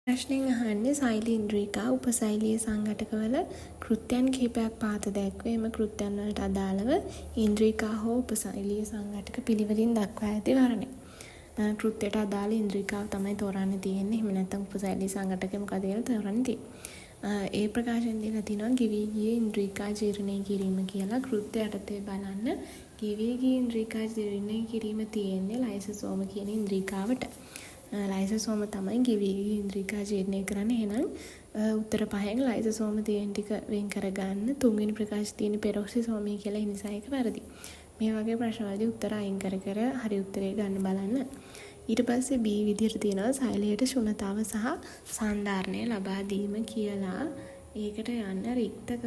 ප්‍රශ්නෙන් අහන්නේ සෛල ඉන්ද්‍රිකා උපසෛලීය සංඝටකවල කෘත්‍යයන් කිහිපයක් පාත දැක්වේ. එම කෘත්‍යයන් වලට අදාළව ඉන්ද්‍රිකා හෝ උපසෛලීය සංඝටක පිළිවෙලින් දක්වා ඇති වර්ණය. කෘත්‍යයට අදාළ ඉන්ද්‍රිකාව තමයි තෝරන්න තියෙන්නේ. එහෙම නැත්නම් උපසෛලීය සංඝටක මොකද කියලා තෝරන්න තියෙන්නේ. ඒ ප්‍රකාශයෙන් දීලා තිනවා ගිවි ගියේ ඉන්ද්‍රිකා ජීර්ණය කිරීම කියලා. කෘත්‍ය යටතේ බලන්න ගිවි ගියේ ඉන්ද්‍රිකා ජීර්ණය කිරීම තියෙන්නේ ලයිසෝම කියන ඉන්ද්‍රිකාවට. ලයිසෝම තමයි ගිවි ගියේ ඉන්ද්‍රිකා ජීර්ණය කරන්නේ. එහෙනම් උත්තර පහෙන් ලයිසෝම තියෙන ටික වෙන් කරගන්න. තුන්වෙනි ප්‍රකාශය තියෙන පෙරොක්සිසෝමය කියලා ඒ නිසා ඒක වැරදි. මේ වගේ ප්‍රශ්න වලදී උත්තර අයින් කර කර හරි උත්තරේ ගන්න බලන්න. ඊට පස්සේ B විදිහට තියෙනවා සෛලයට ශුන්‍යතාව සහ සාන්ධාරණය ලබා දීම කියලා. ඒකට යන්න රික්තක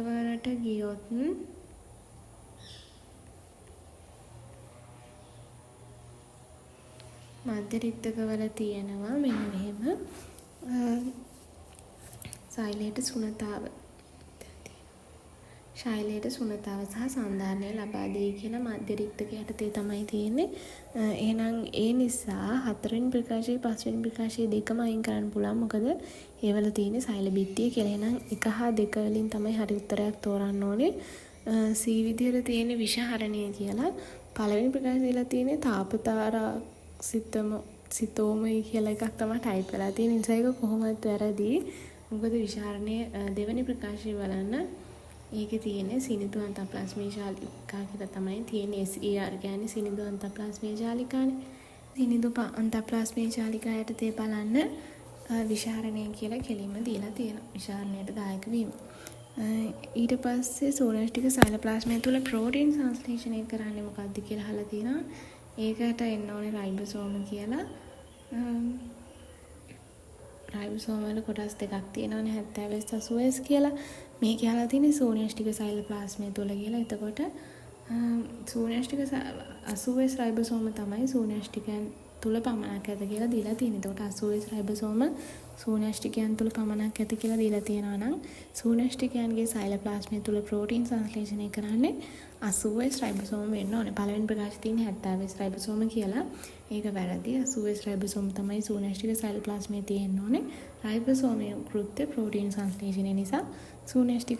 වලට ගියොත් මධ්‍ය රික්තකවල තියෙනවා මෙන්න මෙහෙම ශෛලයට ශුන්‍යතාව සහ සාන්ධාරණය ලබා දී කියන මධ්‍ය රික්තක යටතේ තමයි තියෙන්නේ. එහෙනම් ඒ නිසා හතරවෙනි ප්‍රකාශයේ පස්වෙනි ප්‍රකාශයේ දෙකම අයින් කරන්න පුළුවන්. මොකද ඒවල තියෙන්නේ ශෛල බිත්තිය කියලා. එහෙනම් 1 හා 2 වලින් තමයි හරි උත්තරයක් තෝරන්න ඕනේ. C විදියට තියෙන්නේ විෂහරණය කියලා. පළවෙනි ප්‍රකාශය දීලා තියෙන්නේ තාපතාරා සිතෝමයි කියලා එකක් තමයි ටයිප් කරලා තියෙන නිසා ඒක කොහොමද වැරදි. මොකද විෂහරණය දෙවෙනි ප්‍රකාශය බලන්න ඒකේ තියෙන්නේ සිනිඳු අන්තප්ලාස්මීය ජාලිකා කියලා තමයි තියෙන්නේ. SER කියන්නේ සිනිඳු අන්තප්ලාස්මීය ජාලිකානේ. සිනිඳු අන්තප්ලාස්මීය ජාලිකා යටතේ බලන්න විෂහරණය කියලා කෙලින්ම දීලා තියෙනවා. විෂහරණයට දායක වීම. ඊට පස්සේ සෝනස්ටික සයිලෝප්ලාස්මය තුළ ප්‍රෝටීන් සංශ්ලේෂණය කරන්නේ මොකක්ද කියලා අහලා තියෙනවා. ඒකට එන්න ඕනේ රයිබෝසෝම කියලා. රයිබෝසෝම වල කොටස් දෙකක් තියෙනවානේ 70S 80S කියලා. මේක අහලා තියෙන්නේ සෝනියස්ටික සයිලෝප්ලාස්මය තුළ කියලා. එතකොට සෝනියස්ටික 80S රයිබෝසෝම තමයි සෝනියස්ටිකයන් තුළ පමණක් ඇත කියලා දීලා තියෙනවා. එතකොට 80S රයිබෝසෝම සෝනියස්ටිකයන් තුළ පමණක් ඇත කියලා දීලා තියෙනවා නම් සෝනියස්ටිකයන්ගේ සයිලෝප්ලාස්මය තුළ ප්‍රෝටීන් සංශ්ලේෂණය කරන්නේ 80S රයිබෝසෝම වෙන්න ඕනේ. පළවෙනි ප්‍රකාශය තියෙන්නේ 70S රයිබෝසෝම කියලා. ඒක වැරදි. 80S රයිබෝසෝම තමයි සෝනියස්ටික සයිලෝප්ලාස්මයේ තියෙන්න ඕනේ. රයිබෝසෝමයේ කෘත්‍ය ප්‍රෝටීන් සංශ්ලේෂණය නිසා සෝනියස්ටික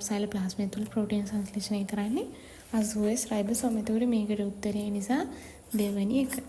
සයිලෝප්ලාස්මය තුළ ප්‍රෝටීන් සංශ්ලේෂණය කරන්නේ 80S රයිබෝසෝම. ඒතකොට මේකට උත්තරය නිසා දෙවෙනි එක.